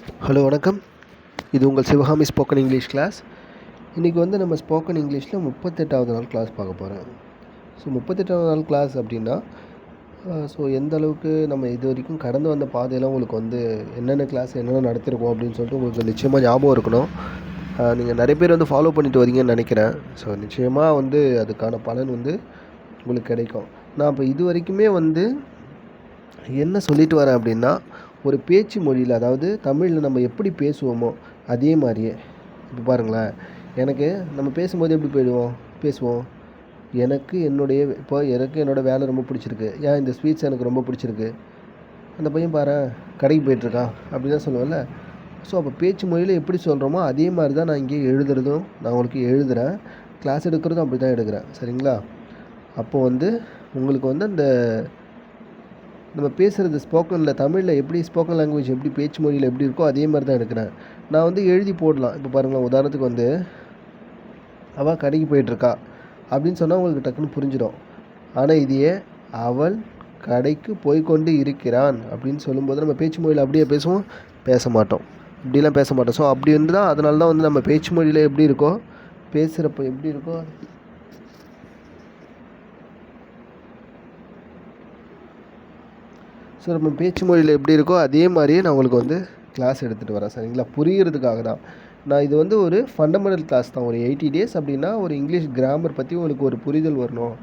Hello வணக்கம். இது உங்கள் சிவகாமி ஸ்போக்கன் இங்கிலீஷ் கிளாஸ். இன்றைக்கி வந்து நம்ம ஸ்போக்கன் இங்கிலீஷில் 38வது நாள் கிளாஸ் பார்க்க போகிறேன். ஸோ 38வது நாள் கிளாஸ் அப்படின்னா எந்த அளவுக்கு நம்ம இது வரைக்கும் கடந்து வந்த பாதையெல்லாம் உங்களுக்கு வந்து என்னென்ன கிளாஸ் என்னென்ன நடத்திருக்கோம் அப்படின்னு சொல்லிட்டு உங்களுக்கு நிச்சயமாக ஞாபகம் இருக்கணும். நீங்கள் நிறைய பேர் வந்து ஃபாலோ பண்ணிட்டு வரீங்கன்னு நினைக்கிறேன். ஸோ நிச்சயமாக வந்து அதுக்கான பலன் வந்து உங்களுக்கு கிடைக்கும். நான் இப்போ இது வரைக்குமே வந்து என்ன சொல்லிட்டு வரேன் அப்படின்னா, ஒரு பேச்சு மொழியில், அதாவது தமிழில் நம்ம எப்படி பேசுவோமோ அதே மாதிரியே. இப்போ பாருங்களேன், எனக்கு நம்ம பேசும்போது எப்படி பேசுவோம். எனக்கு என்னோடய வேலை ரொம்ப பிடிச்சிருக்கு, ஏன் இந்த ஸ்வீட்ஸ் எனக்கு ரொம்ப பிடிச்சிருக்கு, அந்த பையன் பாரேன் கடைக்கு போயிட்டுருக்கான் அப்படி தான் சொல்லுவேன்ல. ஸோ அப்போ பேச்சு மொழியில் எப்படி சொல்கிறோமோ அதே மாதிரி தான் நான் இங்கே எழுதுறதும், நான் உங்களுக்கு எழுதுகிறேன், கிளாஸ் எடுக்கிறதும் அப்படி தான் எடுக்கிறேன். சரிங்களா? அப்போது வந்து உங்களுக்கு வந்து அந்த நம்ம பேசுகிறது ஸ்போக்கனில் தமிழில் எப்படி ஸ்போக்கன் லாங்குவேஜ் எப்படி பேச்சு மொழியில் எப்படி இருக்கோ அதே மாதிரி தான் எடுக்கிறேன். நான் வந்து எழுதி போடலாம். இப்போ பாருங்கள், உதாரணத்துக்கு வந்து அவள் கடைக்கு போயிட்டுருக்கா அப்படின்னு சொன்னால் உங்களுக்கு டக்குன்னு புரிஞ்சிடும். ஆனால் இதையே அவள் கடைக்கு போய்கொண்டு இருக்கிறான் அப்படின்னு சொல்லும்போது நம்ம பேச்சு மொழியில் அப்படியே பேச மாட்டோம். இப்படிலாம் பேச மாட்டோம். ஸோ அப்படி வந்து தான், அதனால தான் வந்து நம்ம பேச்சு மொழியில் எப்படி இருக்கோ பேசுகிறப்போ எப்படி இருக்கோ ஸோ நம்ம பேச்சு மொழியில் எப்படி இருக்கோ அதே மாதிரியே நான் உங்களுக்கு வந்து கிளாஸ் எடுத்துகிட்டு வரேன். சரிங்களா? புரிகிறதுக்காக தான். நான் இது வந்து ஒரு ஃபண்டமெண்டல் கிளாஸ் தான். ஒரு 80 days அப்படின்னா ஒரு இங்கிலீஷ் கிராமர் பற்றி உங்களுக்கு ஒரு புரிதல் வரணும்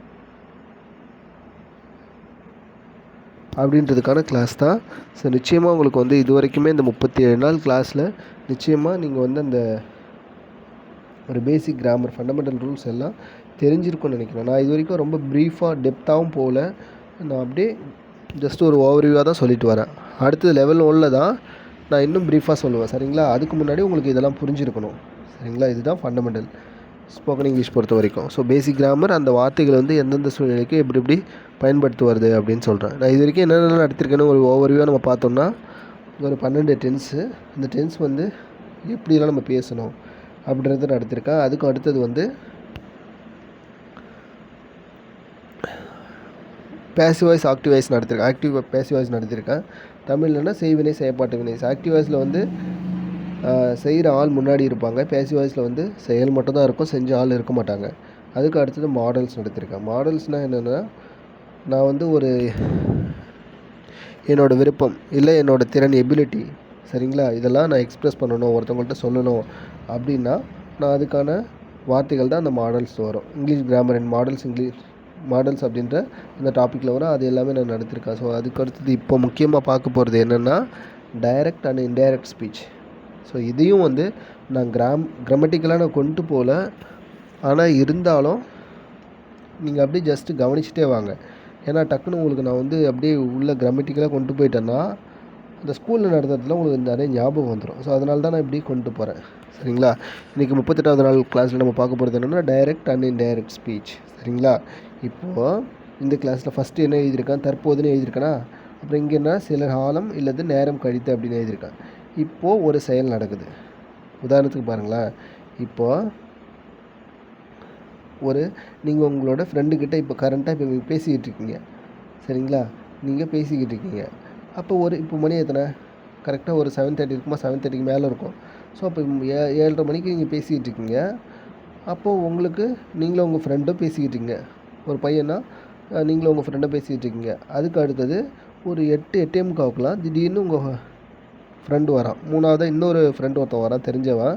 அப்படின்றதுக்கான கிளாஸ் தான். ஸோ நிச்சயமாக உங்களுக்கு வந்து இது வரைக்குமே இந்த 37 நாள் கிளாஸில் நிச்சயமாக நீங்கள் வந்து அந்த ஒரு பேசிக் கிராமர் ஃபண்டமெண்டல் ரூல்ஸ் எல்லாம் தெரிஞ்சிருக்கும்னு நினைக்கிறேன். நான் இது வரைக்கும் ரொம்ப ப்ரீஃபாக டெப்த்தாகவும் போகல, நான் அப்படியே ஜஸ்ட் ஒரு ஓவர்வியூவாக தான் சொல்லிட்டு வரேன். அடுத்தது லெவல் 1ல் தான் நான் இன்னும் ப்ரீஃபாக சொல்லுவேன். சரிங்களா? அதுக்கு முன்னாடி உங்களுக்கு இதெல்லாம் புரிஞ்சிருக்கணும். சரிங்களா? இதுதான் ஃபண்டமெண்டல் ஸ்போக்கன் இங்கிலீஷ் பொறுத்த வரைக்கும். ஸோ பேசிக் கிராமர், அந்த வார்த்தைகள் வந்து எந்தெந்த சூழ்நிலைக்கு எப்படி பயன்படுத்துவது அப்படின்னு சொல்கிறேன். நான் இது வரைக்கும் என்னென்ன நடத்திருக்கேன்னு ஒரு ஓவர்வியூவாக நம்ம பார்த்தோம்னா, ஒரு 12 டென்ஸு, இந்த டென்ஸ் வந்து எப்படிலாம் நம்ம பேசணும் அப்படின்றத நடத்திருக்கேன். அதுக்கும் அடுத்தது வந்து பேசிவ் வாய்ஸ் ஆக்டிவ் வாய்ஸ் நடத்திருக்கேன். பேசிவ் வாய்ஸ் நடத்திருக்கேன். தமிழ்லன்னா செய்வினை செயற்பாட்டு வினை. ஆக்டிவ் வாய்ஸில் வந்து செய்கிற ஆள் முன்னாடி இருப்பாங்க. பேசிவ் வாய்ஸில் வந்து செயல் மட்டும் தான் இருக்கும், செஞ்ச ஆள் இருக்க மாட்டாங்க. அதுக்கு அடுத்தது மாடல்ஸ் நடத்திருக்கேன். மாடல்ஸ்னால் என்னென்னா, நான் வந்து ஒரு என்னோடய விருப்பம் இல்லை என்னோடய திறன், எபிலிட்டி, சரிங்களா, இதெல்லாம் நான் எக்ஸ்ப்ரெஸ் பண்ணணும், ஒருத்தவங்கள்ட்ட சொல்லணும் அப்படின்னா நான் அதுக்கான வார்த்தைகள் தான் அந்த மாடல்ஸ் வரும். இங்கிலீஷ் கிராமர் அண்ட் மாடல்ஸ் அப்படின்ற அந்த டாப்பிக்கில் வரும். அது எல்லாமே நான் நடத்திருக்கேன். ஸோ அதுக்கு அடுத்தது இப்போ முக்கியமாக பார்க்க போகிறது என்னென்னா, direct and indirect speech. So இதையும் வந்து நான் கிராமட்டிக்கலாக நான் கொண்டு போகல, ஆனால் இருந்தாலும் நீங்கள் அப்படியே ஜஸ்ட்டு கவனிச்சுட்டே வாங்க. ஏன்னா டக்குன்னு உங்களுக்கு நான் வந்து அப்படியே உள்ள கிராமட்டிக்கலாக கொண்டு போயிட்டேன்னா அந்த ஸ்கூலில் நடத்துறதுல உங்களுக்கு நிறைய ஞாபகம் வந்துடும். ஸோ அதனால தான் நான் இப்படி கொண்டு போகிறேன். சரிங்களா? இன்றைக்கி 38வது நாள் கிளாஸில் நம்ம பார்க்க போகிறது என்னென்னா, டைரக்ட் அண்ட் இன்டைரக்ட் ஸ்பீச். சரிங்களா? இப்போது இந்த கிளாஸில் ஃபஸ்ட்டு என்ன எழுதியிருக்கேன், தற்போதுன்னு எழுதியிருக்கேனா, அப்புறம் இங்கே என்ன, சில காலம் இல்லது நேரம் கழித்து அப்படின்னு எழுதியிருக்கேன். இப்போது ஒரு செயல் நடக்குது. உதாரணத்துக்கு பாருங்களேன், இப்போது நீங்கள் உங்களோட ஃப்ரெண்டுக்கிட்ட இப்போ கரண்ட்டாக இப்போ பேசிக்கிட்டு இருக்கீங்க. சரிங்களா? நீங்கள் பேசிக்கிட்டு இருக்கீங்க. அப்போ இப்போ மணி எத்தனை, கரெக்டாக ஒரு 7:30 இருக்குமா, 7:30க்கு மேலே இருக்கும். ஸோ அப்போ 7:30 மணிக்கு நீங்கள் பேசிக்கிட்டு இருக்கீங்க. அப்போது உங்களுக்கு நீங்களும் உங்கள் ஃப்ரெண்டும் பேசிக்கிட்டு இருக்கீங்க. ஒரு பையனா நீங்களும் உங்கள் ஃப்ரெண்டை பேசிக்கிட்டு இருக்கீங்க. அதுக்கு அடுத்தது ஒரு 8:45 திடீர்னு உங்கள் ஃப்ரெண்டு வரான். மூணாவதாக இன்னொரு ஃப்ரெண்டு ஒருத்தன் வரான், தெரிஞ்சவன்.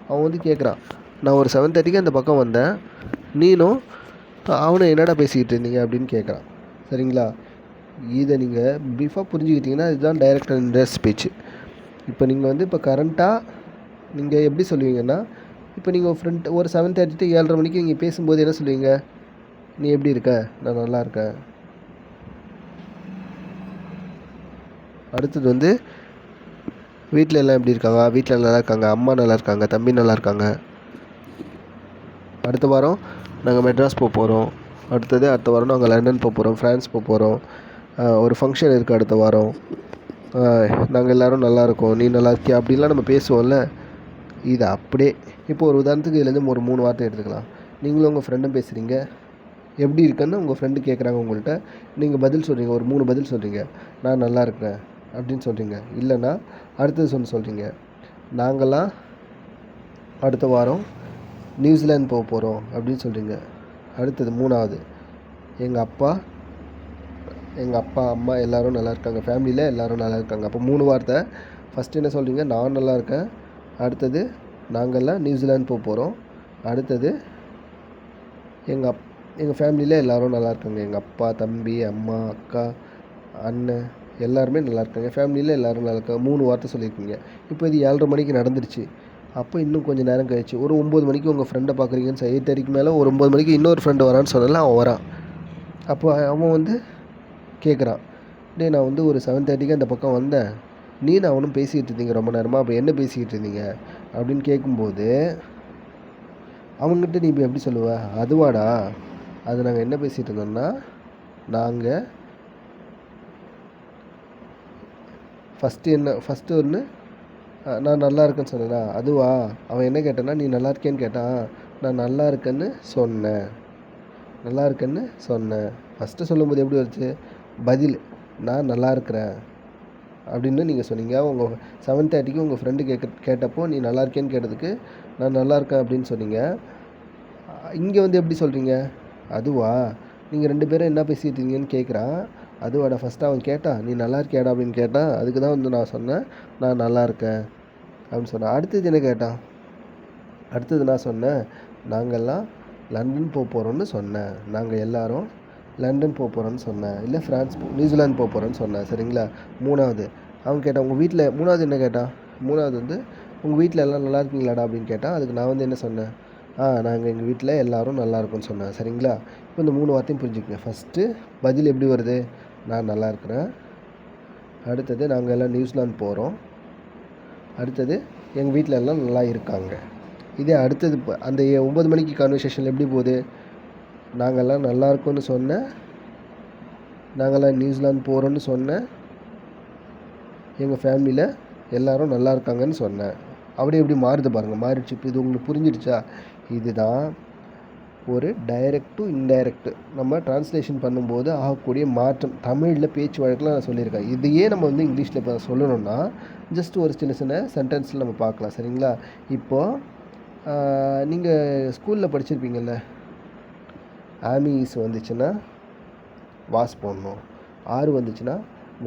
அவன் வந்து கேட்குறான், நான் ஒரு 7:30க்கு அந்த பக்கம் வந்தேன், நீனும் அவனை என்னடா பேசிக்கிட்டு இருந்தீங்க அப்படின்னு கேட்குறான். சரிங்களா? இதை நீங்கள் ப்ரீஃபாக புரிஞ்சுக்கிட்டிங்கன்னா இதுதான் டைரக்ட் அண்ட் இன்டைரக்ட் ஸ்பீச். இப்போ நீங்கள் வந்து இப்போ கரண்ட்டாக நீங்கள் எப்படி சொல்லுவீங்கன்னா, இப்போ நீங்கள் ஒரு 7:30 to 7:30 மணிக்கு நீங்கள் பேசும்போது என்ன சொல்லுவீங்க, நீ எப்படி இருக்க, நான் நல்லா இருக்கேன். அடுத்தது வந்து வீட்டில் எல்லாம் எப்படி இருக்காங்க, வீட்டில் நல்லா இருக்காங்க, அம்மா நல்லா இருக்காங்க, தம்பி நல்லா இருக்காங்க. அடுத்த வாரம் நாங்கள் மெட்ராஸ் போகிறோம். அடுத்த வாரம் நாங்கள் லண்டன் போகிறோம், ஃப்ரான்ஸ் போகிறோம். ஒரு ஃபங்க்ஷன் இருக்குது அடுத்த வாரம், நாங்கள் எல்லோரும் நல்லாயிருக்கோம், நீ நல்லா இருக்கியா அப்படின்லாம் நம்ம பேசுவோம்ல. இது அப்படியே இப்போ ஒரு உதாரணத்துக்கு இதுலேருந்து ஒரு 3 வார்த்தை எடுத்துக்கலாம். நீங்களும் உங்கள் ஃப்ரெண்டும் பேசுகிறீங்க, எப்படி இருக்குன்னு உங்கள் ஃப்ரெண்டு கேட்குறாங்க உங்கள்கிட்ட, நீங்கள் பதில் சொல்கிறீங்க, ஒரு 3 பதில் சொல்கிறீங்க. நான் நல்லா இருக்கேன், அப்படின்னு சொல்கிறீங்க. இல்லைன்னா அடுத்தது சொல்கிறீங்க, நாங்கள்லாம் அடுத்த வாரம் நியூசிலாந்து போக போகிறோம் அப்படின்னு சொல்கிறீங்க. அடுத்தது 3வது, எங்கள் அப்பா அம்மா எல்லோரும் நல்லா இருக்காங்க, ஃபேமிலியில் எல்லோரும் நல்லா இருக்காங்க. அப்போ 3 வார்த்தை. ஃபஸ்ட்டு என்ன சொல்கிறீங்க, நான் நல்லா இருக்கேன். அடுத்தது நாங்கள்லாம் நியூசிலாந்து போக போகிறோம். அடுத்தது எங்கள் ஃபேமிலியில் எல்லோரும் நல்லா இருக்காங்க. எங்கள் அப்பா, தம்பி, அம்மா, அக்கா, அண்ணன் எல்லாருமே நல்லா இருக்காங்க. ஃபேமிலியில் எல்லோரும் நல்லா இருக்காங்க. 3 வார்த்தை சொல்லியிருக்கீங்க. இப்போ இது 7:30 மணிக்கு நடந்துருச்சு. அப்போ இன்னும் கொஞ்சம் நேரம் கழிச்சு ஒரு 9 மணிக்கு உங்கள் ஃப்ரெண்டை பார்க்குறீங்கன்னு 8:30க்கு மேலே ஒரு 9 மணிக்கு இன்னொரு ஃப்ரெண்டு வரான்னு சொன்னால அவன் வரான். அப்போ அவன் கேட்குறான், டேய் நான் ஒரு 7:30க்கு அந்த பக்கம் வந்தேன், நான் அவனும் பேசிக்கிட்டு இருந்தீங்க ரொம்ப நேரமாக, அப்போ என்ன பேசிக்கிட்டு இருந்தீங்க அப்படின்னு கேட்கும்போது அவங்ககிட்ட நீ இப்போ எப்படி சொல்லுவ, அதுவாடா அது நாங்கள் என்ன பேசிகிட்டு இருந்தோம்னா, நாங்கள் ஃபஸ்ட்டு ஒன்று நான் நல்லா இருக்கேன்னு சொன்னேன்னா, அதுவா அவன் என்ன கேட்டான்னா, நீ நல்லா இருக்கேன்னு கேட்டான். நான் நல்லா இருக்கேன்னு சொன்னேன். ஃபஸ்ட்டு சொல்லும்போது எப்படி வந்துச்சு, பதில் நான் நல்லா இருக்கிறேன் அப்படின்னு நீங்கள் சொன்னீங்க. உங்கள் 7:30க்கு உங்கள் ஃப்ரெண்டு கேட்டப்போ நீ நல்லா இருக்கேன்னு கேட்டதுக்கு நான் நல்லா இருக்கேன் அப்படின்னு சொன்னீங்க. இங்கே எப்படி சொல்கிறீங்க, அதுவா நீங்கள் 2 பேரும் என்ன பேசிகிட்டு இருக்கீங்கன்னு கேட்குறான். அதுவாடா ஃபஸ்ட்டு அவன் கேட்டான், நீ நல்லா இருக்கியாடா அப்படின்னு கேட்டான். அதுக்கு தான் நான் சொன்னேன் நான் நல்லா இருக்கேன் அப்படின்னு சொன்னேன். அடுத்தது என்ன கேட்டான், அடுத்தது நான் சொன்னேன் நாங்கள்லாம் லண்டன் போக போகிறோன்னு சொன்னேன். நாங்கள் எல்லோரும் லண்டன் போக போகிறோன்னு சொன்னேன். இல்லை நியூசிலாந்து போக போகிறோன்னு சொன்னேன். சரிங்களா. 3வது அவன் கேட்டான் உங்கள் வீட்டில், 3வது என்ன கேட்டான், 3வது உங்கள் வீட்டில் எல்லாம் நல்லா இருக்கீங்களாடா அப்படின்னு கேட்டான். அதுக்கு நான் என்ன சொன்னேன், நாங்கள் எங்கள் வீட்டில் எல்லோரும் நல்லா இருக்கோன்னு சொன்னேன். சரிங்களா. இப்போ இந்த 3 வார்த்தையும் புரிஞ்சுக்கங்க. ஃபஸ்ட்டு பதில் எப்படி வருது, நான் நல்லா இருக்கிறேன். அடுத்தது நாங்கள் எல்லாம் நியூசிலாந்து போகிறோம். அடுத்தது எங்கள் வீட்டில் எல்லாம் நல்லா இருக்காங்க. இதே அடுத்தது அந்த 9 மணிக்கு கான்வர்சேஷனில் எப்படி போகுது, நாங்கள்லாம் நல்லா இருக்கோன்னு சொன்னேன், நாங்கள்லாம் நியூசிலாந்து போகிறோன்னு சொன்னேன், எங்கள் ஃபேமிலியில் எல்லோரும் நல்லா இருக்காங்கன்னு சொன்னேன். அப்படியே எப்படி மாறுது பாருங்கள், மாறிடுச்சு. இப்போ இது உங்களுக்கு புரிஞ்சிடுச்சா? இதுதான் ஒரு டைரக்ட் டு இன்டைரக்ட் நம்ம ட்ரான்ஸ்லேஷன் பண்ணும்போது ஆகக்கூடிய மாற்றம். தமிழில் பேச்சு வழக்கில் நான் சொல்லியிருக்கேன். இதையே நம்ம இங்கிலீஷில் இப்போ சொல்லணும்னா ஜஸ்ட் ஒரு சின்ன சென்டென்ஸில் நம்ம பார்க்கலாம். சரிங்களா. இப்போது நீங்கள் ஸ்கூலில் படிச்சிருப்பீங்கள்ல, ஆமிஸ் வந்துச்சுன்னா வாஸ் போடணும், ஆறு வந்துச்சுன்னா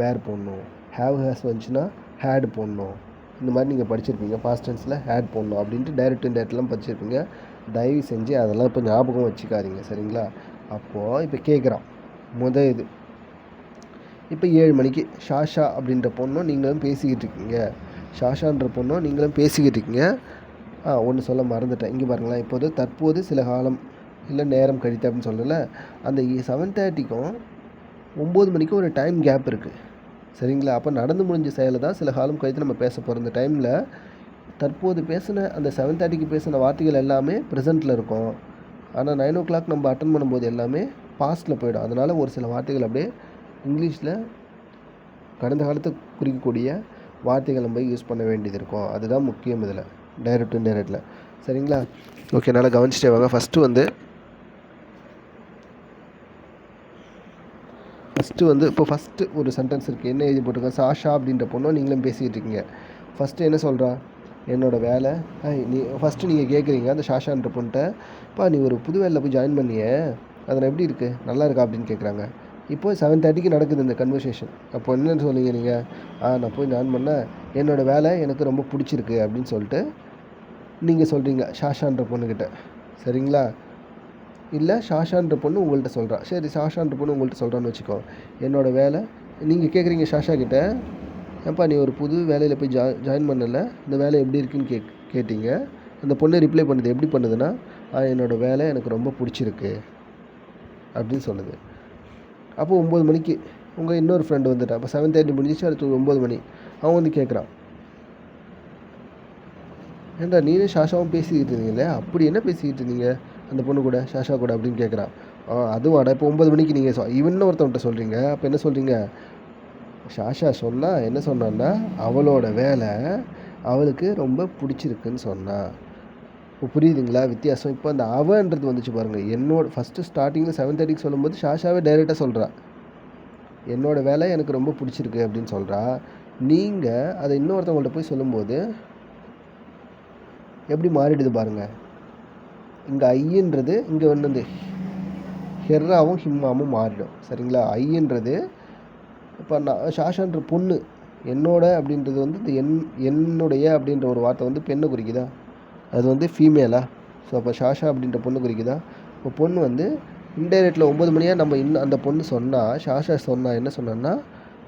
வேர் போடணும், ஹேஸ் வந்துச்சுன்னா ஹேட் போடணும். இந்த மாதிரி நீங்கள் படிச்சிருப்பீங்க. பாஸ்ட் டென்ஸில் ஹேட் போடணும் அப்படின்ட்டு டைரக்ட் இன்டைரக்ட்லாம் படிச்சிருப்பீங்க. தயவு செஞ்சு அதெல்லாம் இப்போ ஞாபகம் வச்சுக்காதீங்க. சரிங்களா. அப்போது இப்போ கேட்குறான் இது இப்போ 7 மணிக்கு ஷாஷா அப்படின்ற பொண்ணும் நீங்களும் பேசிக்கிட்டு இருக்கீங்க. ஷாஷான்ற பொண்ணும் நீங்களும் பேசிக்கிட்டு இருக்கீங்க. ஒன்று சொல்ல மறந்துட்டேன். இங்கே பாருங்களேன். தற்போது சில காலம் இல்லை நேரம் கழித்து அப்படின்னு சொல்லல. அந்த 7:30க்கும் 9 மணிக்கும் ஒரு டைம் கேப் இருக்குது. சரிங்களா. அப்போ நடந்து முடிஞ்ச செயலை தான் சில காலம் கழித்து நம்ம பேச போகிறோம். இந்த டைமில் தற்போது பேசின அந்த 7:30க்கு பேசின வார்த்தைகள் எல்லாமே ப்ரெசென்ட்டில் இருக்கும். ஆனால் 9 o'clock நம்ம அட்டன் பண்ணும்போது எல்லாமே பாஸ்ட்டில் போயிடும். அதனால் ஒரு சில வார்த்தைகள் அப்படியே இங்கிலீஷில் கடந்த காலத்தை குறிக்கக்கூடிய வார்த்தைகள் நம்ம யூஸ் பண்ண வேண்டியது இருக்கும். அதுதான் முக்கியம் இதில், டைரக்ட் இன்டைரக்டில். சரிங்களா. ஓகே, நல்லா கவனிச்சிட்டே வாங்க. ஃபஸ்ட்டு ஒரு சென்டென்ஸ் இருக்குது. என்ன எழுதி போட்டிருக்கேன், சாஷா அப்படின்ற பொண்ணும் நீங்களும் பேசிக்கிட்டு இருக்கீங்க. ஃபஸ்ட்டு என்ன சொல்கிறா, என்னோடய வேலை ஃபஸ்ட்டு நீங்கள் கேட்குறீங்க அந்த ஷாஷான்ற பொண்ணுகிட்ட, நீ ஒரு புது வேலையில் போய் ஜாயின் பண்ணியே, அதில் எப்படி இருக்குது, நல்லா இருக்கா அப்படின்னு கேட்குறாங்க. இப்போது 7:30க்கு நடக்குது இந்த கன்வர்சேஷன். அப்போ என்னென்னு சொல்லுங்க நீங்கள், நான் போய் ஜாயின் பண்ணேன், என்னோடய வேலை எனக்கு ரொம்ப பிடிச்சிருக்கு அப்படின்னு சொல்லிட்டு நீங்கள் சொல்கிறீங்க ஷாஷான்ற பொண்ணுக்கிட்ட. சரிங்களா. இல்லை ஷாஷான்ற பொண்ணு உங்கள்கிட்ட சொல்கிறா. சரி, ஷாஷான்ற பொண்ணு உங்கள்கிட்ட சொல்கிறான்னு வச்சுக்கோ. என்னோடய வேலை நீங்கள் கேட்குறீங்க ஷாஷா கிட்டே, ஏன்ப்பா நீ ஒரு புது வேலையில் போய் ஜாயின் பண்ணல, இந்த வேலை எப்படி இருக்குன்னு கேட்டீங்க. அந்த பொண்ணு ரிப்ளை பண்ணுது. எப்படி பண்ணுதுன்னா, என்னோடய வேலை எனக்கு ரொம்ப பிடிச்சிருக்கு அப்படின்னு சொல்லுது. அப்போ 9 மணிக்கு உங்கள் இன்னொரு ஃப்ரெண்டு வந்துட்டான். அப்போ 7:30 முடிஞ்சிச்சு, அடுத்து 9 மணி. அவன் கேட்குறான், ஏன்டா நீனே ஷாஷாவும் பேசிக்கிட்டு இருந்தீங்களே, அப்படி என்ன பேசிக்கிட்டு இருந்தீங்க அந்த பொண்ணு கூட, ஷாஷா கூட அப்படின்னு கேட்குறான். அதுவாடா இப்போ 9 மணிக்கு நீங்கள் ஒருத்தவன்கிட்ட சொல்கிறீங்க. அப்போ என்ன சொல்கிறீங்க, ஷாஷா சொன்னால் என்ன சொன்னான்னா, அவளோட வேலை அவளுக்கு ரொம்ப பிடிச்சிருக்குன்னு சொன்னான். இப்போ புரியுதுங்களா வித்தியாசம். இப்போ அந்த அவன்றது வந்துச்சு பாருங்கள். ஃபஸ்ட்டு ஸ்டார்டிங்கில் 7:30க்கு சொல்லும்போது ஷாஷாவே டைரெக்டாக சொல்கிறா, என்னோடய வேலை எனக்கு ரொம்ப பிடிச்சிருக்கு அப்படின்னு சொல்கிறா. நீங்கள் அதை இன்னொருத்தவங்கள்ட்ட போய் சொல்லும்போது எப்படி மாறிடுது பாருங்கள். இங்கே ஐன்றது இங்கே வந்து ஹெர்ராவும் ஹிம்மாவும் மாறிடும். சரிங்களா? ஐன்றது இப்போ நான் ஷாஷான்ற பொண்ணு என்னோட அப்படின்றது வந்து இந்த என்னுடைய அப்படின்ற ஒரு வார்த்தை வந்து பெண்ணை குறிக்குதா, அது வந்து ஃபீமேலா? ஸோ அப்போ ஷாஷா அப்படின்ற பொண்ணு குறிக்குதா? இப்போ பொண்ணு வந்து இன்டைரக்டில் 9 மணியாக நம்ம இன்னும் அந்த பொண்ணு சொன்னால், ஷாஷா சொன்னால் என்ன சொன்னான்னா,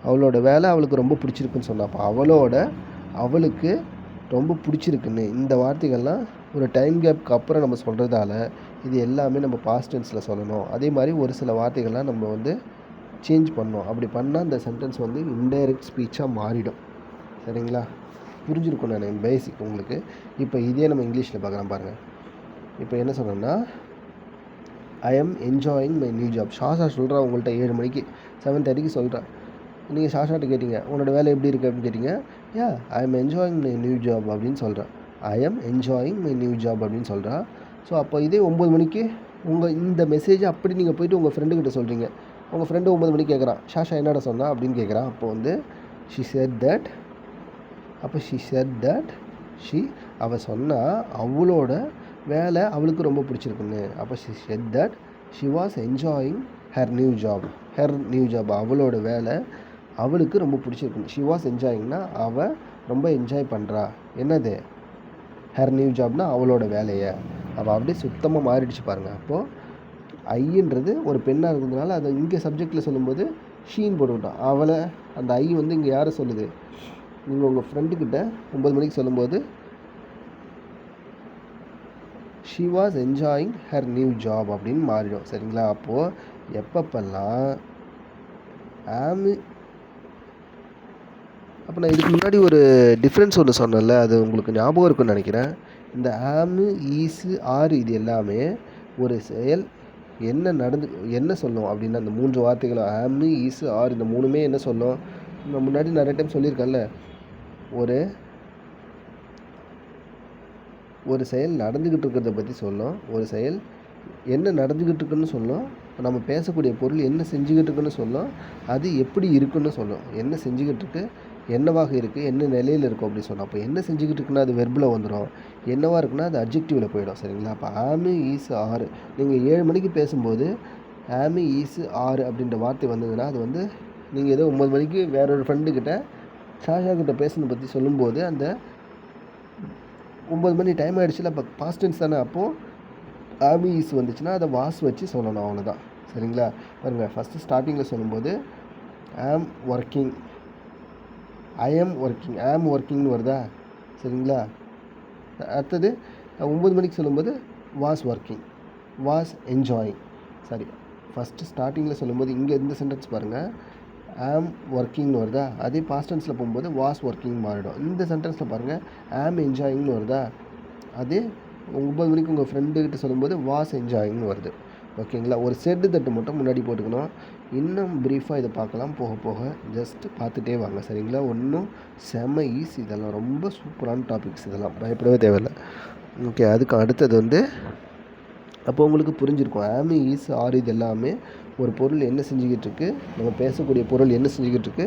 அவளோட வேலை அவளுக்கு ரொம்ப பிடிச்சிருக்குன்னு சொன்னா. அப்போ அவளுக்கு ரொம்ப பிடிச்சிருக்குன்னு இந்த வார்த்தைகள்லாம் ஒரு டைம் கேப்க்கு அப்புறம் நம்ம சொல்கிறதால இது எல்லாமே நம்ம பாஸ்ட் டென்ஸில் சொல்லணும். அதே மாதிரி ஒரு சில வார்த்தைகள்லாம் நம்ம வந்து சேஞ்ச் பண்ணோம். அப்படி பண்ணால் அந்த சென்டென்ஸ் வந்து இன்டைரக்ட் ஸ்பீச்சாக மாறிடும். சரிங்களா? புரிஞ்சிருக்கும் நான் பேசிக் உங்களுக்கு. இப்போ இதே நம்ம இங்கிலீஷில் பார்க்குறோம் பாருங்கள். இப்போ என்ன சொன்னோன்னா, I am enjoying my new job. Sasha சொல்கிறா உங்கள்கிட்ட 7 மணிக்கு 7:30க்கு சொல்கிறா. நீங்கள் ஷாஷாட்ட கேட்டிங்க உன்னோட வேலை எப்படி இருக்குது அப்படின்னு கேட்டிங்க. ஐ am enjoying my new job அப்படின்னு சொல்கிறேன். ஐ am enjoying my new job அப்படின்னு சொல்கிறா. ஸோ அப்போ இதே 9 மணிக்கு உங்கள் இந்த மெசேஜை அப்படி நீங்கள் போய்ட்டு உங்கள் ஃப்ரெண்டுக்கிட்ட சொல்கிறீங்க. உங்கள் ஃப்ரெண்டு 9 மணிக்கு கேட்குறான், ஷாஷா என்னடா சொன்னா அப்படின்னு கேட்குறான். அப்போ வந்து ஷி செட் தட் அவள் சொன்னால் அவளோட வேலை அவளுக்கு ரொம்ப பிடிச்சிருக்குன்னு. அப்போ she said that she was enjoying her new job. அவளோட வேலை அவளுக்கு ரொம்ப பிடிச்சிருக்குன்னு. ஷி வாஸ் என்ஜாயிங்னா அவள் ரொம்ப என்ஜாய் பண்ணுறா. என்னது? ஹர் நியூ ஜாப்னா அவளோட வேலையை. அவள் அப்படியே சுத்தமாக மாறிடுச்சு பாருங்கள். அப்போது ஐன்றது ஒரு பெண்ணாக இருக்கிறதுனால அதை இங்கே சப்ஜெக்டில் சொல்லும்போது ஷீன் போட்டுக்கிட்டோம். அவளை அந்த ஐ வந்து இங்கே யாரை சொல்லுது? நீங்கள் உங்கள் ஃப்ரெண்டுக்கிட்ட 9 மணிக்கு சொல்லும்போது she was enjoying her new job அப்படின்னு மாறிடும். சரிங்களா? அப்போது எப்பப்பெல்லாம் அப்போ நான் இதுக்கு முன்னாடி ஒரு டிஃப்ரென்ஸ் ஒன்று சொன்னேன்ல, அது உங்களுக்கு ஞாபகம் இருக்குன்னு நினைக்கிறேன். இந்த ஈஸு ஆறு இது எல்லாமே ஒரு செயல் என்ன சொல்லும் அப்படின்னா, அந்த 3 வார்த்தைகளும் ஈஸு ஆறு இந்த 3மே என்ன சொல்லும்? நான் முன்னாடி நிறைய டைம் சொல்லியிருக்கேன்ல, ஒரு செயல் நடந்துக்கிட்டு இருக்கிறத பற்றி சொல்லும், ஒரு செயல் என்ன நடந்துக்கிட்டு இருக்குன்னு சொல்லும், நம்ம பேசக்கூடிய பொருள் என்ன செஞ்சுக்கிட்டு இருக்குன்னு சொல்லும், அது எப்படி இருக்குன்னு சொல்லும். என்ன செஞ்சுக்கிட்டு இருக்கு, என்னவாக இருக்குது, என்ன நிலையில் இருக்கும் அப்படி சொன்னோம். அப்போ என்ன செஞ்சுக்கிட்டு இருக்குன்னா அது வெர்பில் வந்துடும், என்னவாக இருக்குன்னா அது அட்ஜெக்டிவில் போயிடும். சரிங்களா? அப்போ ஈஸு ஆறு நீங்கள் 7 மணிக்கு பேசும்போது ஈஸு ஆறு அப்படின்ற வார்த்தை வந்ததுன்னா அது வந்து நீங்கள் ஏதோ 9 மணிக்கு வேறொரு ஃப்ரெண்டுக்கிட்ட ஷாஷா கிட்ட பேசுனதை பற்றி சொல்லும்போது அந்த 9 மணி டைம் ஆகிடுச்சுல, அப்போ பாஸ்ட் டென்ஸ் தானே. அப்போது ஈஸ் வந்துச்சுன்னா அதை வாஸ் வச்சு சொல்லணும், அவ்வளோதான். சரிங்களா? பாருங்கள், ஃபஸ்ட்டு ஸ்டார்டிங்கில் சொல்லும்போது ஐ எம் ஒர்க்கிங்னு வருதா? சரிங்களா? அடுத்தது 9 மணிக்கு சொல்லும்போது வாஸ் என்ஜாயிங். சரி, ஃபஸ்ட்டு ஸ்டார்டிங்கில் சொல்லும்போது இங்கே இந்த சென்டென்ஸ் பாருங்கள், ஒர்க்கிங்னு வருதா? அதே பாஸ்ட் டென்ஸில் போகும்போது வாஸ் ஒர்க்கிங் மாறிடும். இந்த சென்டென்ஸில் பாருங்கள் என்ஜாயிங்னு வருதா? அதே 9 மணிக்கு உங்கள் ஃப்ரெண்டுக்கிட்ட சொல்லும்போது வாஸ் என்ஜாயிங்னு வருது. ஓகேங்களா? ஒரு செட்டு தட்டு மட்டும் முன்னாடி போட்டுக்கணும். இன்னும் ப்ரீஃபாக இதை பார்க்கலாம் போக போக, ஜஸ்ட்டு பார்த்துட்டே வாங்க. சரிங்களா? ஒன்றும் செம ஈஸி, இதெல்லாம் ரொம்ப சூப்பரான டாபிக்ஸ், இதெல்லாம் பயப்படவே தேவையில்லை. ஓகே, அதுக்கு அடுத்தது வந்து அப்போ உங்களுக்கு புரிஞ்சிருக்கும், ஈஸ் ஆர் இது எல்லாமே ஒரு பொருள் என்ன செஞ்சுக்கிட்டு இருக்கு, நம்ம பேசக்கூடிய பொருள் என்ன செஞ்சுக்கிட்டு இருக்கு,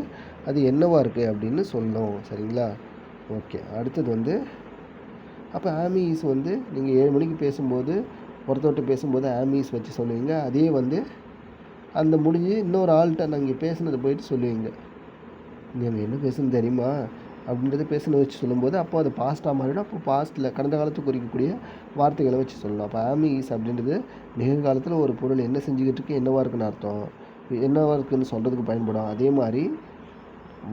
அது என்னவா இருக்குது அப்படின்னு சொல்லணும். சரிங்களா? ஓகே, அடுத்தது வந்து அப்போ ஈஸ் வந்து நீங்கள் 7 மணிக்கு பேசும்போது ஒருத்தவர்கிட்ட பேசும்போது ஈஸ் வச்சு சொல்லுவீங்க. அதே வந்து அந்த முடிஞ்சு இன்னொரு ஆள்கிட்ட நாங்கள் பேசுனதை போயிட்டு சொல்லுவீங்க, நீங்கள் என்ன பேசுன்னு தெரியுமா அப்படின்றத பேசுனதை வச்சு சொல்லும்போது அப்போ அது பாஸ்ட்டாக மாறிடும். அப்போ பாஸ்ட்டில் கடந்த காலத்துக்கு குறிக்கக்கூடிய வார்த்தைகளை வச்சு சொல்லணும். அப்போ ஈஸ் அப்படின்றது நிகழ்காலத்தில் ஒரு பொருள் என்ன செஞ்சுக்கிட்டு இருக்கு, என்னவா இருக்குன்னு அர்த்தம், என்னவா இருக்குன்னு சொல்கிறதுக்கு பயன்படும். அதே மாதிரி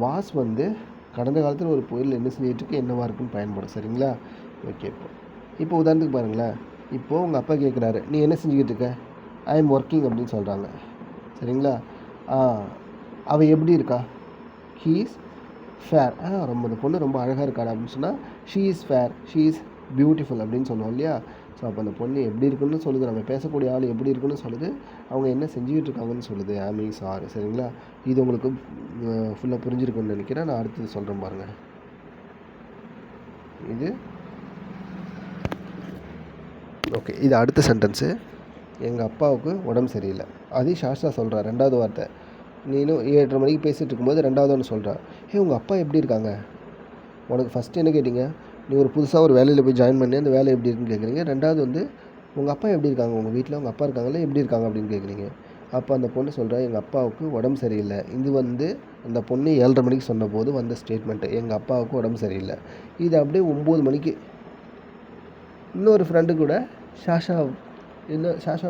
வாஸ் வந்து கடந்த காலத்தில் ஒரு பொருள் என்ன செஞ்சுக்கிட்டு இருக்கு, என்னவா இருக்குன்னு பயன்படும். சரிங்களா? ஓகே, இப்போ உதாரணத்துக்கு பாருங்களேன், இப்போது உங்கள் அப்பா கேட்குறாரு, நீ என்ன செஞ்சுக்கிட்டு இருக்க? ஐ எம் ஒர்க்கிங் அப்படின்னு சொல்கிறாங்க. சரிங்களா? அவள் எப்படி இருக்கா? He is fair. ரொம்ப அந்த பொண்ணு ரொம்ப அழகாக இருக்காடா அப்படின்னு சொன்னால் she is fair, she is beautiful அப்படின்னு சொன்னோம் இல்லையா? ஸோ அப்போ அந்த பொண்ணு எப்படி இருக்குன்னு சொல்லுது, நம்ம பேசக்கூடிய ஆள் எப்படி இருக்குன்னு சொல்லுது, அவங்க என்ன செஞ்சுக்கிட்டு இருக்காங்கன்னு சொல்லுது. Is are. சரிங்களா? இது உங்களுக்கு ஃபுல்லாக புரிஞ்சிருக்குன்னு நினைக்கிறேன். நான் அடுத்தது சொல்கிறேன் பாருங்கள். இது அடுத்த சென்டென்ஸு. எங்கள் அப்பாவுக்கு உடம்பு சரியில்லை. அதையும் ஷாஷா சொல்கிறா. 2வது வார்த்தை, நீனும் 7:30 மணிக்கு பேசிகிட்டு இருக்கும்போது 2வது ஒன்று சொல்கிறா, உங்கள் அப்பா எப்படி இருக்காங்க? உனக்கு ஃபஸ்ட்டு என்ன கேட்டீங்க? நீ ஒரு புதுசாக ஒரு வேலையில் போய் ஜாயின் பண்ணி அந்த வேலை எப்படி இருக்குன்னு கேட்குறீங்க. 2வது வந்து உங்கள் அப்பா எப்படி இருக்காங்க? உங்கள் வீட்டில் உங்கள் அப்பா இருக்காங்களா? எப்படி இருக்காங்க அப்படின்னு கேட்குறீங்க. அப்போ அந்த பொண்ணு சொல்கிறா, எங்கள் அப்பாவுக்கு உடம்பு சரியில்லை. இது வந்து அந்த பொண்ணு 7:30 மணிக்கு சொன்னபோது வந்த ஸ்டேட்மெண்ட்டு. எங்கள் அப்பாவுக்கு உடம்பு சரியில்லை. இது அப்படியே 9 மணிக்கு இன்னொரு ஃப்ரெண்டு கூட ஷாஷா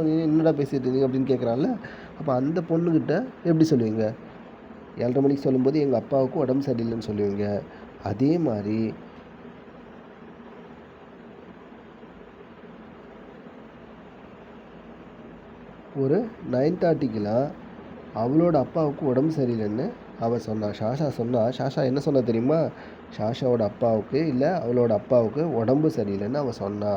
நீ என்னடா பேசிகிட்டு இருந்தீங்க அப்படின்னு கேட்குறான்ல. அப்போ அந்த பொண்ணுக்கிட்ட எப்படி சொல்லுவீங்க? 7:30 மணிக்கு சொல்லும்போது எங்கள் அப்பாவுக்கு உடம்பு சரியில்லைன்னு சொல்லுவீங்க. அதே மாதிரி ஒரு 9:30க்கெலாம் அவளோட அப்பாவுக்கு உடம்பு சரியில்லைன்னு அவள் சொன்னாள். ஷாஷா என்ன சொன்னா தெரியுமா? ஷாஷாவோட அப்பாவுக்கு இல்லை அவளோட அப்பாவுக்கு உடம்பு சரியில்லைன்னு அவள் சொன்னா.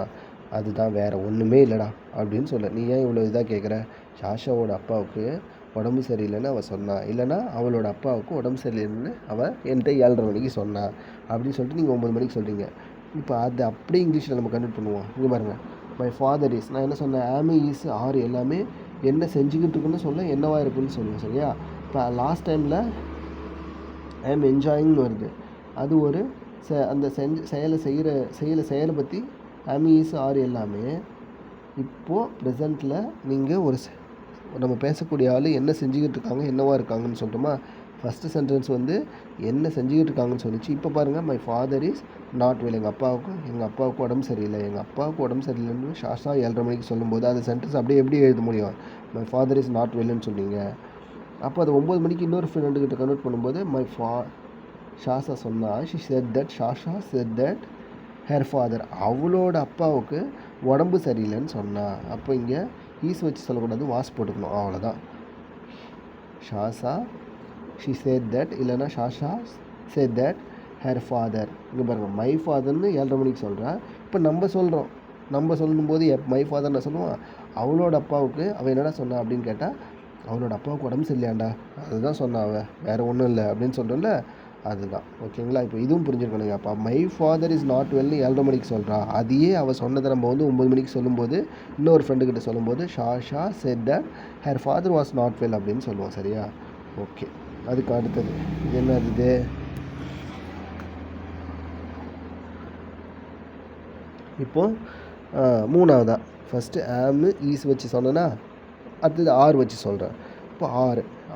அதுதான், வேறு ஒன்றுமே இல்லைடா அப்படின்னு சொல்ல. நீ ஏன் இவ்வளோ இதாக கேட்குற? ஷாஷாவோட அப்பாவுக்கு உடம்பு சரியில்லைன்னு அவள் சொன்னா, இல்லைனா அவளோட அப்பாவுக்கு உடம்பு சரியில்லைன்னு அவள் என்கிட்ட 7:30 மணிக்கு சொன்னா அப்படின்னு சொல்லிட்டு நீங்கள் 9 மணிக்கு சொல்கிறீங்க. இப்போ அது அப்படியே இங்கிலீஷில் நம்ம கன்வெர்ட் பண்ணுவோம். இங்கே பாருங்கள், மை ஃபாதர் இஸ், நான் என்ன சொன்னேன்? ஆமி இஸ் ஆர் எல்லாமே என்ன செஞ்சுக்கிட்டு இருக்குன்னு சொல்ல என்னவா இருக்குன்னு சொல்லுவேன். சரியா? இப்போ லாஸ்ட் டைமில் ஐ ஆம் என்ஜாயிங்னு வருது. அது ஒரு அந்த செயலை பற்றி ஆமி இஸ் ஆர் எல்லாமே இப்போது ப்ரெசண்ட்டில் நீங்கள் ஒரு நம்ம பேசக்கூடிய ஆள் என்ன செஞ்சுக்கிட்டு இருக்காங்க என்னவா இருக்காங்கன்னு சொல்லிட்டோமா. ஃபஸ்ட்டு சென்டென்ஸ் வந்து என்ன செஞ்சுக்கிட்டு இருக்காங்கன்னு சொல்லிச்சு. இப்போ பாருங்கள், my father is not well, எங்கள் அப்பாவுக்கு உடம்பு சரியில்லை. எங்கள் அப்பாவுக்கு உடம்பு சரியில்லைன்னு ஷாஷா 7:30 மணிக்கு சொல்லும்போது அது சென்டென்ஸ் அப்படியே எப்படி எழுத முடியும்? மை ஃபாதர் இஸ் நாட் வெல்லுன்னு சொன்னீங்க. அப்போ அது 9 மணிக்கு இன்னொரு ஃப்ரெண்டுக்கிட்ட கன்வெர்ட் பண்ணும்போது ஷாஷா சொன்னால் ஷாஷா செட் தட் ஹர் ஃபாதர், அவளோட அப்பாவுக்கு உடம்பு சரியில்லைன்னு சொன்னா. அப்போ இங்கே ஈஸ் வச்சு சொல்லக்கூடாது, வாஸ் போட்டுக்கணும், அவ்வளோதான். ஷாஷா ஷி சேட் தட், இல்லைனா ஷாஷா சேட் தட் ஹர் ஃபாதர். இங்கே பாருங்கள், மை ஃபாதர்னு 7:30 மணிக்கு சொல்கிறேன். இப்போ நம்ம சொல்லும்போது மை ஃபாதர் நான் சொல்லுவான். அவளோட அப்பாவுக்கு அவள் என்னடா சொன்னா அப்படின்னு கேட்டால், அவளோட அப்பாவுக்கு உடம்பு சரியில்லையாண்டா, அதுதான் சொன்னான் அவள், வேறு ஒன்றும் இல்லை அப்படின்னு சொல்கிறோம்ல, அதுதான். ஓகேங்களா? இப்போ இதுவும் புரிஞ்சுருக்கணுங்க. அப்போ மை ஃபாதர் இஸ் நாட் வெல்னு 7:30 மணிக்கு சொல்கிறா. அதையே அவள் சொன்னதை நம்ம வந்து 9 மணிக்கு சொல்லும்போது, இன்னொரு ஃப்ரெண்டுக்கிட்ட சொல்லும்போது Sasha said that her father was not well அப்படின்னு சொல்லுவோம். சரியா? ஓகே. அதுக்கு அடுத்தது இது என்னது? இது இப்போது 3வதா ஃபஸ்ட்டு ஆமு ஈஸ் வச்சு சொன்னேன்னா, அடுத்தது ஆர் வச்சு சொல்கிறேன். இப்போ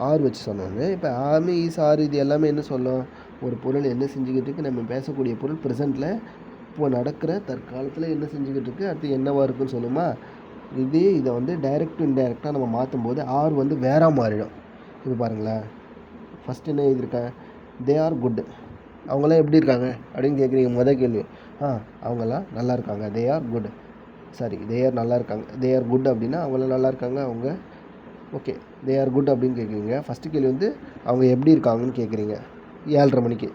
ஆர் வச்சு சொன்னோன்னே, இப்போ ஆமு ஈஸ் ஆர் இது எல்லாமே என்ன சொல்லும்? ஒரு பொருள் என்ன செஞ்சுக்கிட்டு இருக்குது, நம்ம பேசக்கூடிய பொருள் ப்ரெசென்ட்டில் இப்போது நடக்கிற தற்காலத்தில் என்ன செஞ்சுக்கிட்டு இருக்குது, அடுத்து என்னவா இருக்குன்னு சொல்லுமா. இதை வந்து டைரக்ட் டு இன்டைரக்டாக நம்ம மாற்றும் போது ஆர் வந்து வேற மாறிடும். இப்போ பாருங்களேன், ஃபஸ்ட் என்ன எழுதியிருக்கேன்? தே ஆர் குட், அவங்களாம் எப்படி இருக்காங்க அப்படின்னு கேட்குறீங்க. மொதல் கேள்வி, அவங்கெல்லாம் நல்லா இருக்காங்க. They are good, sorry they are நல்லா இருக்காங்க. தே ஆர் குட் அப்படின்னா அவங்களாம் நல்லா இருக்காங்க, அவங்க ஓகே. தே ஆர் குட் அப்படின்னு கேட்குறீங்க. ஃபஸ்ட்டு கேள்வி வந்து அவங்க எப்படி இருக்காங்கன்னு கேட்குறீங்க 7:30 மணிக்கு.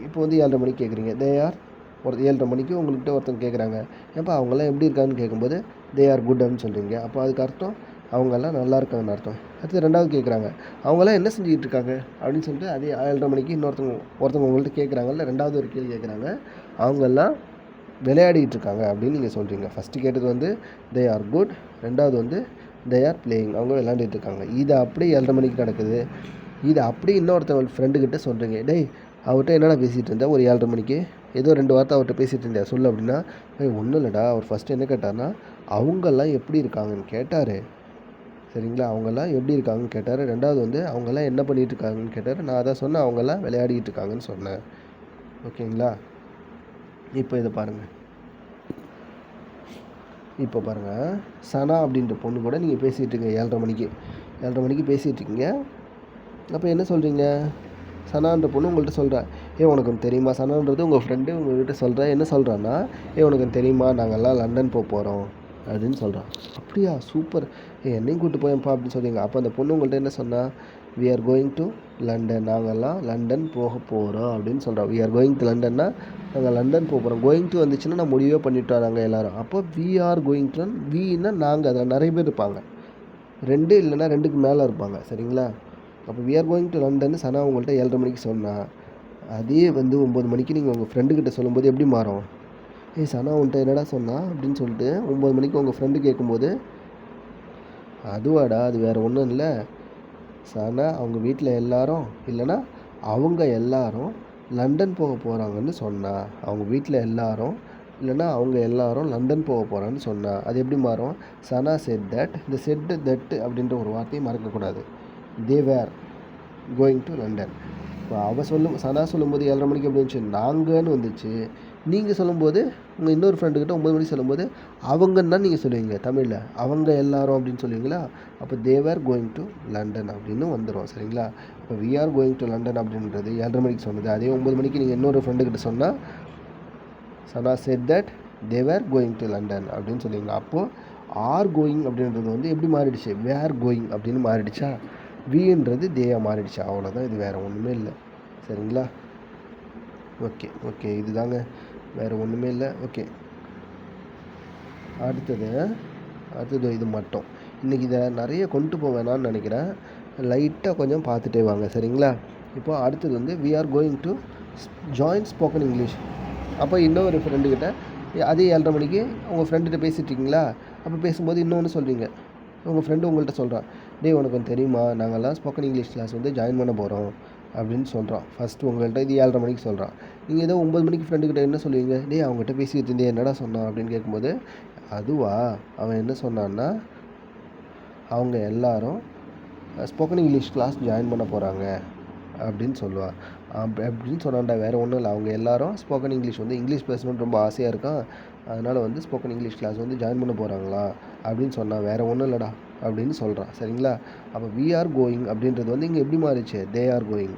இப்போ வந்து 7:30 மணிக்கு கேட்குறீங்க. தே ஆர் 7:30 மணிக்கு உங்கள்கிட்ட ஒருத்தவங்க கேட்குறாங்க, ஏன்ப்பா அவங்கெல்லாம் எப்படி இருக்காங்கன்னு கேட்கும்போது தே ஆர் குட் அப்படின்னு சொல்கிறீங்க. அப்போ அதுக்கு அர்த்தம் அவங்கெல்லாம் நல்லா இருக்காங்கன்னு அர்த்தம். அடுத்து 2வது கேட்குறாங்க, அவங்களாம் என்ன செஞ்சுக்கிட்டு இருக்காங்க அப்படின்னு சொல்லிட்டு அதே 7:30 மணிக்கு ஒருத்தவங்க உங்கள்கிட்ட கேட்குறாங்கல்ல, 2வது ஒரு கேள்வி கேட்குறாங்க, அவங்கெல்லாம் விளையாடிட்டு இருக்காங்க அப்படின்னு நீங்கள் சொல்கிறீங்க. ஃபஸ்ட்டு கேட்டது வந்து தே ஆர் குட், 2வது வந்து தே ஆர் பிளேயிங், அவங்க விளையாண்டுட்டு இருக்காங்க. இது அப்படியே 7:30 மணிக்கு நடக்குது. இது அப்படியே இன்னொருத்தவங்க ஃப்ரெண்டுக்கிட்ட சொல்கிறீங்க, டேய் அவர்கிட்ட என்னடா பேசிகிட்டு இருந்தேன் ஒரு 7:30 மணிக்கு, ஏதோ 2 வார்த்தை அவர்கிட்ட பேசிகிட்டு இருந்தேன் சொல்லு அப்படின்னா, ஒன்றும் இல்லைடா, அவர் ஃபஸ்ட்டு என்ன கேட்டார்னா அவங்கெல்லாம் எப்படி இருக்காங்கன்னு கேட்டார். சரிங்களா? அவங்கெல்லாம் எப்படி இருக்காங்கன்னு கேட்டார். 2வது வந்து அவங்கெல்லாம் என்ன பண்ணிகிட்டு இருக்காங்கன்னு கேட்டார். நான் அதான் சொன்னேன், அவங்கெல்லாம் விளையாடிட்டு இருக்காங்கன்னு சொன்னேன். ஓகேங்களா? இப்போ இதை பாருங்கள். இப்போ பாருங்கள், சனா அப்படின்ற பொண்ணு கூட நீங்கள் பேசிகிட்டு இருக்கீங்க 7:30 மணிக்கு பேசிகிட்டு இருக்கீங்க. அப்போ என்ன சொல்கிறீங்க? சனான்ற பொண்ணு உங்கள்கிட்ட சொல்கிறா, உனக்கு தெரியுமா, சனான்றது உங்கள் ஃப்ரெண்டு உங்கள்கிட்ட சொல்கிறா. என்ன சொல்கிறான்னா, உனக்கு தெரியுமா, நாங்கள்லாம் லண்டன் போகிறோம் அப்படின்னு சொல்கிறான். அப்படியா, சூப்பர், என்னையும் கூப்பிட்டு போயேன்ப்பா அப்படின்னு சொல்லிங்க. அப்போ அந்த பொண்ணு உங்கள்கிட்ட என்ன சொன்னால், we are going to London, நாங்கள்லாம் லண்டன் போக போகிறோம் அப்படின்னு சொல்கிறோம். வி ஆர் கோயிங் டு லண்டன்னா நாங்கள் லண்டன் போக போகிறோம். கோயிங் டு வந்துச்சுன்னா நான் முடிவே பண்ணிவிட்டோம் நாங்கள் எல்லோரும். அப்போ வி ஆர் கோயிங் டு, வீன்னா நாங்கள், அதில் நிறைய பேர் இருப்பாங்க, 2 இல்லைன்னா 2க்கு மேலே இருப்பாங்க. சரிங்களா? அப்போ we are going to London Sana உங்கள்கிட்ட 7:30 மணிக்கு சொன்னால், அதே வந்து 9 மணிக்கு நீங்கள் உங்கள் ஃப்ரெண்டுக்கிட்ட சொல்லும்போது எப்படி மாறும்? சனா உன்ட்ட என்னடா சொன்னா அப்படின்னு சொல்லிட்டு 9 மணிக்கு உங்கள் ஃப்ரெண்டு கேட்கும்போது, அதுவாடா, அது வேறு ஒன்றும் இல்லை, சனா அவங்க வீட்டில் எல்லாரும் இல்லைன்னா அவங்க எல்லாரும் லண்டன் போக போகிறாங்கன்னு சொன்னா. அவங்க வீட்டில் எல்லாரும் இல்லைன்னா அவங்க எல்லாரும் லண்டன் போக போகிறான்னு சொன்னா. அது எப்படி மாறும்? சனா செட் தட். இந்த செட் தட் அப்படின்ற ஒரு வார்த்தையை மறக்கக்கூடாது. தே வேர் கோயிங் டு லண்டன். இப்போ சனா சொல்லும்போது 7:30 மணிக்கு எப்படி வந்துச்சு? நாங்கன்னு வந்துச்சு. நீங்கள் சொல்லும்போது உங்கள் இன்னொரு ஃப்ரெண்டுக்கிட்ட 9 மணிக்கு சொல்லும்போது அவங்கன்னு தான் நீங்கள் சொல்லுவீங்க தமிழில். அவங்க எல்லாரும் அப்படின்னு சொல்லுவீங்களா? அப்போ தேவர் கோயிங் டு லண்டன் அப்படின்னு வந்துடும். சரிங்களா? இப்போ we are going to London அப்படின்றது 7:30 மணிக்கு சொன்னது. அதே 9 மணிக்கு நீங்கள் இன்னொரு ஃப்ரெண்டுக்கிட்ட சொன்னால் Sana said that they were going to London அப்படின்னு சொல்லுவீங்க. அப்போது ஆர் கோயிங் அப்படின்றது வந்து எப்படி மாறிடுச்சு? வேர் கோயிங் அப்படின்னு மாறிடுச்சா? வின்றது தேயா மாறிடுச்சு. அவ்வளோதான். இது வேறு ஒன்றுமே இல்லை. சரிங்களா? ஓகே இதுதாங்க, வேறு ஒன்றுமே இல்லை. ஓகே, அடுத்தது இது மட்டும். இன்றைக்கி இதை நிறைய கொண்டு போக வேணான்னு நினைக்கிறேன். லைட்டாக கொஞ்சம் பார்த்துட்டே வாங்க. சரிங்களா? இப்போ அடுத்தது வந்து we are going to join spoken English. அப்போ இன்னொரு ஃப்ரெண்டுக்கிட்ட அதே 7:30 மணிக்கு உங்கள் ஃப்ரெண்டுகிட்ட பேசிகிட்ருக்கீங்களா? அப்போ பேசும்போது இன்னொன்று சொல்கிறீங்க. உங்கள் ஃப்ரெண்டு உங்கள்கிட்ட சொல்கிறான், டேய் உனக்கு ஒன்று தெரியுமா, நாங்கள்லாம் ஸ்போக்கன் இங்கிலீஷ் கிளாஸ் வந்து ஜாயின் பண்ண போகிறோம் அப்படின்னு சொல்கிறான். ஃபஸ்ட்டு உங்கள்கிட்ட இது 7:30 மணிக்கு சொல்கிறான். நீங்கள் ஏதோ 9 மணிக்கு ஃப்ரெண்டுக்கிட்ட என்ன சொல்லுவீங்க? டேய் அவங்ககிட்ட பேசிக்கிட்டு இருந்தே என்னடா சொன்னான் அப்படின்னு கேட்கும்போது, அதுவா அவன் என்ன சொன்னான்னா, அவங்க எல்லாரும் ஸ்போக்கன் இங்கிலீஷ் கிளாஸ் ஜாயின் பண்ண போகிறாங்க அப்படின்னு சொல்லுவாள். அப்படின்னு சொன்னான்டா, வேறு ஒன்றும் இல்லை. அவங்க எல்லாரும் ஸ்போக்கன் இங்கிலீஷ் வந்து இங்கிலீஷ் பேசணுன்னு ரொம்ப ஆசையாக இருக்கான், அதனால் வந்து ஸ்போக்கன் இங்கிலீஷ் கிளாஸ் வந்து ஜாயின் பண்ண போகிறாங்களா அப்படின்னு சொன்னான். வேறு ஒன்றும் இல்லைடா அப்படின்னு சொல்கிறான். சரிங்களா? அப்போ வி ஆர் கோயிங் அப்படின்றது வந்து இங்கே எப்படி மாறிச்சு? They are going.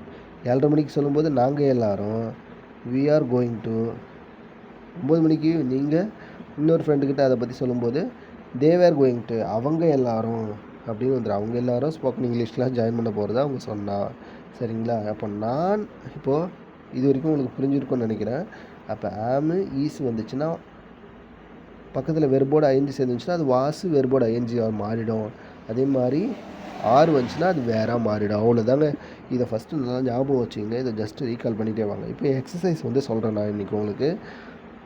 7:30 மணிக்கு சொல்லும்போது நாங்கள் எல்லாரும் வி ஆர் கோயிங் டு. 9 மணிக்கு நீங்கள் இன்னொரு ஃப்ரெண்டுக்கிட்ட அதை பற்றி சொல்லும்போது தே வேர் கோயிங் டு. அவங்க எல்லாரும் அப்படின்னு வந்துடும். அவங்க எல்லாரும் ஸ்போக்கன் இங்கிலீஷ் கிளாஸ் ஜாயின் பண்ண போகிறதா அவங்க சொன்னான். சரிங்களா? அப்போ நான் இப்போது இது வரைக்கும் உங்களுக்கு புரிஞ்சிருக்கும்னு நினைக்கிறேன். அப்போ ஆமு ஈஸ் வந்துச்சுன்னா பக்கத்தில் வெர்போட ஐஎன்ஜி சேர்ந்துச்சுன்னா அது வாசு வெர்போட ஐஎன்ஜி மாறிடும். அதே மாதிரி ஆறு வந்துச்சுன்னா அது வேற மாறிடும். அவ்வளோதாங்க. இதை ஃபஸ்ட்டு நல்லா ஞாபகம் வச்சுங்க. இதை ஜஸ்ட்டு ரீகால் பண்ணிகிட்டே வாங்க. இப்போ எக்ஸசைஸ் வந்து சொல்கிறேன் நான் இன்றைக்கி உங்களுக்கு.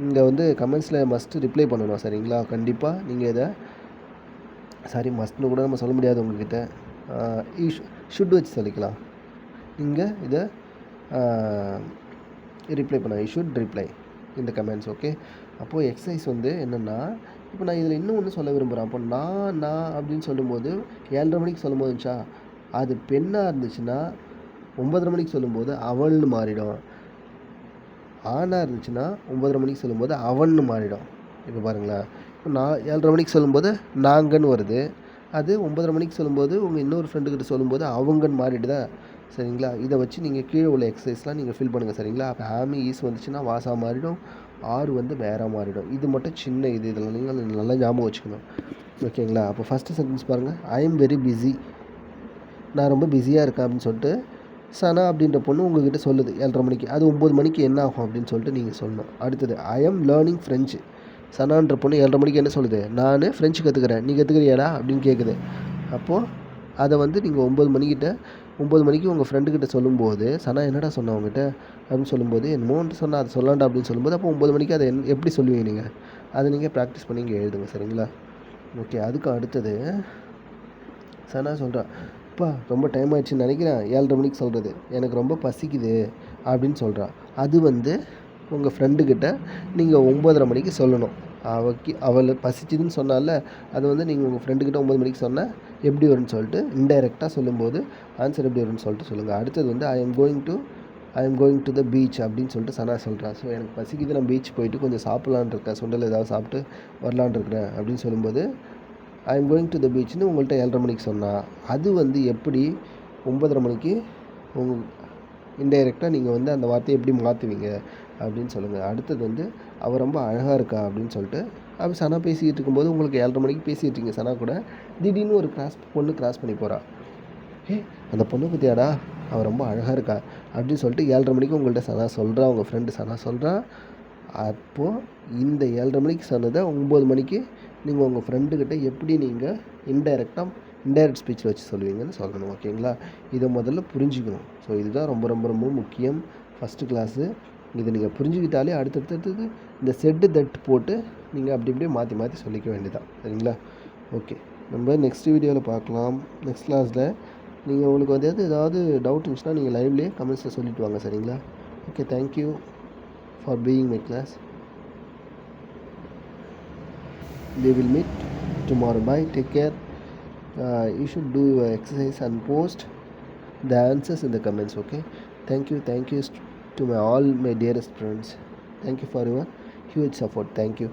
இங்கே வந்து கமெண்ட்ஸில் மஸ்ட்டு ரிப்ளை பண்ணணும். சரிங்களா? கண்டிப்பாக நீங்கள் இதை மஸ்ட்னு கூட நம்ம சொல்ல முடியாது உங்கள்கிட்ட. ஷுட் வச்சு சொல்லிக்கலாம். நீங்கள் இதை ரிப்ளை பண்ண ஷுட் ரிப்ளை இந்த கமெண்ட்ஸ். ஓகே, அப்போது எக்ஸசைஸ் வந்து என்னென்னா, இப்போ நான் இதில் இன்னும் ஒன்று சொல்ல விரும்புகிறேன். அப்போ நான் அப்படின்னு சொல்லும்போது 7:30 மணிக்கு சொல்லும்போது இருந்துச்சா, அது பெண்ணாக இருந்துச்சுன்னா 9:30 மணிக்கு சொல்லும்போது அவள்னு மாறிடும். ஆணாக இருந்துச்சுன்னா 9:30 மணிக்கு சொல்லும்போது அவன்னு மாறிடும். இப்போ பாருங்களேன், இப்போ நான் 7:30 மணிக்கு சொல்லும்போது நாங்கன்னு வருது. அது 9:30 மணிக்கு சொல்லும்போது உங்கள் இன்னொரு ஃப்ரெண்டுக்கிட்ட சொல்லும்போது அவங்கன்னு மாறிடுதா? சரிங்களா? இதை வச்சு நீங்கள் கீழே உள்ள எக்ஸசைஸ்லாம் நீங்கள் ஃபில் பண்ணுங்கள். சரிங்களா? அப்போ ஆமி ஈஸ் வந்துச்சுன்னா வாசா மாறிடும், ஆறு வந்து வேற மாறிடும். இது மட்டும் சின்ன இதெல்லாம் நீங்கள் நல்லா ஞாபகம் வச்சுக்கணும். ஓகேங்களா? அப்போ ஃபஸ்ட்டு சென்டென்ஸ் பாருங்கள். I am very busy. நான் ரொம்ப பிஸியாக இருக்கேன் அப்படின்னு சொல்லிட்டு சனா அப்படின்ற பொண்ணு உங்கள்கிட்ட சொல்லுது 7:30 மணிக்கு. அது 9 மணிக்கு என்ன ஆகும் அப்படின்னு சொல்லிட்டு நீங்கள் சொல்லணும். அடுத்தது ஐ எம் லேர்னிங் ஃப்ரெஞ்சு. சனான்ற பொண்ணு 7:30 மணிக்கு என்ன சொல்லுது? நான் ஃப்ரெஞ்சு கற்றுக்கிறேன், நீ கற்றுக்கிறியாடா அப்படின்னு கேட்குது. அப்போது அதை வந்து நீங்கள் 9 மணிக்கு உங்கள் ஃப்ரெண்டுக்கிட்ட சொல்லும்போது சனா என்னடா சொன்ன அவங்ககிட்ட அப்படின்னு சொல்லும்போது என்னமோன்ட்டு சொன்னால் அதை சொல்லாண்டா அப்படின்னு சொல்லும்போது அப்போ 9 மணிக்கு அதை எப்படி சொல்லுவீங்க நீங்கள்? அதை நீங்கள் ப்ராக்டிஸ் பண்ணி இங்கே எழுதுங்க. சரிங்களா? ஓகே, அதுக்கு அடுத்தது சனா சொல்கிறா, அப்பா ரொம்ப டைம் ஆயிடுச்சுன்னு நினைக்கிறேன். 7:30 மணிக்கு சொல்கிறது எனக்கு ரொம்ப பசிக்குது அப்படின்னு சொல்கிறா. அது வந்து உங்கள் ஃப்ரெண்டுக்கிட்ட நீங்கள் 9:30 மணிக்கு சொல்லணும். அவள் பசிச்சுதுன்னு சொன்னால அது வந்து நீங்கள் உங்கள் ஃப்ரெண்டுக்கிட்ட 9 மணிக்கு சொன்னால் எப்படி வரும்னு சொல்லிட்டு இன்டைரக்டாக சொல்லும்போது ஆன்சர் எப்படி வரும்னு சொல்லிட்டு சொல்லுங்கள். அடுத்தது வந்து ஐ am going to the beach அப்படின்னு சொல்லிட்டு சனா சொல்கிறா. ஸோ எனக்கு பசிக்குது, நான் பீச் போயிட்டு கொஞ்சம் சாப்பிட்லான் இருக்கேன், சுண்டல் ஏதாவது சாப்பிட்டு வரலான் இருக்கிறேன் அப்படின்னு சொல்லும்போது I am going to the பீச்னு உங்கள்கிட்ட 7:30 மணிக்கு சொன்னால் அது வந்து எப்படி 9:30 மணிக்கு இன்டைரக்டாக நீங்கள் வந்து அந்த வார்த்தையை எப்படி மாற்றுவீங்க அப்படின்னு சொல்லுங்கள். அடுத்தது வந்து அவள் ரொம்ப அழகாக இருக்கா அப்படின்னு சொல்லிட்டு அவள் சனா பேசிக்கிட்டு இருக்கும்போது உங்களுக்கு 7:30 மணிக்கு பேசிகிட்டு இருக்கீங்க சனா கூட, திடீர்னு ஒரு பொண்ணு கிராஸ் பண்ணி போகிறா. அந்த பொண்ணு பற்றியாடா, அவள் ரொம்ப அழகாக இருக்கா அப்படின்னு சொல்லிட்டு 7:30 மணிக்கு உங்கள்கிட்ட சனா சொல்கிறா, உங்கள் ஃப்ரெண்டு சனா சொல்கிறா. அப்போது இந்த 7:30 மணிக்கு சொன்னதை 9 மணிக்கு நீங்கள் உங்கள் ஃப்ரெண்டுக்கிட்ட எப்படி நீங்கள் இன்டைரக்ட் ஸ்பீச்சில் வச்சு சொல்லுவீங்கன்னு சொல்லணும். ஓகேங்களா? இதை முதல்ல புரிஞ்சுக்கணும். ஸோ இதுதான் ரொம்ப ரொம்ப ரொம்ப முக்கியம் ஃபஸ்ட்டு கிளாஸு. இதை நீங்கள் புரிஞ்சுக்கிட்டாலே அடுத்தடுத்தது இந்த செட்டு தட்டு போட்டு நீங்கள் அப்படி இப்படியே மாற்றி சொல்லிக்க வேண்டியதான். சரிங்களா? ஓகே, நம்ம நெக்ஸ்ட் வீடியோவில் பார்க்கலாம். நெக்ஸ்ட் கிளாஸில் நீங்கள் உங்களுக்கு வந்து ஏதாவது டவுட் இருந்துச்சுன்னா நீங்கள் லைவ்லேயே கமெண்ட்ஸில் சொல்லிட்டு வாங்க, சரிங்களா? Okay, thank you for being my class. We will meet tomorrow. Bye, take care. You should do your exercise and post the answers in the comments. Okay, thank you to my all my dearest friends. Thank you for your huge support. Thank you.